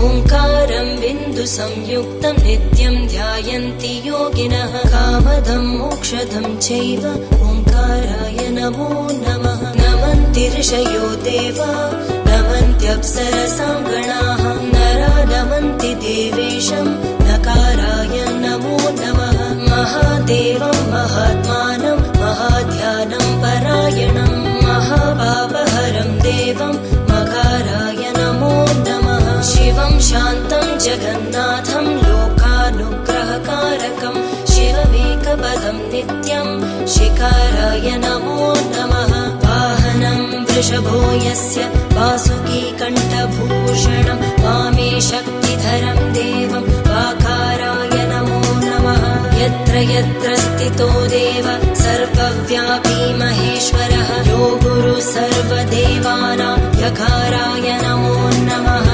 ओङ्कारं बिन्दुसंयुक्तं नित्यं ध्यायन्ति योगिनः कामदं मोक्षदं चैव ओङ्काराय नमो नमः नमन्ति ऋषयो देवा नमन्त्यप्सरसां गणाः नरा नमन्ति देवेशं नकाराय नमो नमः महादेवं महात्मानं महाध्यानं परायणं महापापहरं देवं मकाराय नमो नमः शिवं शान्तं जगन्नाथं लोकानुग्रहकारकं शिवमेकपदं नित्यं शिकाराय नमो नमः वाहनं वृषभो यस्य वासुकी कण्ठभूषणं वामे शक्तिधरं देवं वाकाराय नमो नमः यत्र यत्र स्थितो देव सर्वव्यापी महेश्वरः यो गुरु सर्वदेवानां यकाराय नमो नमः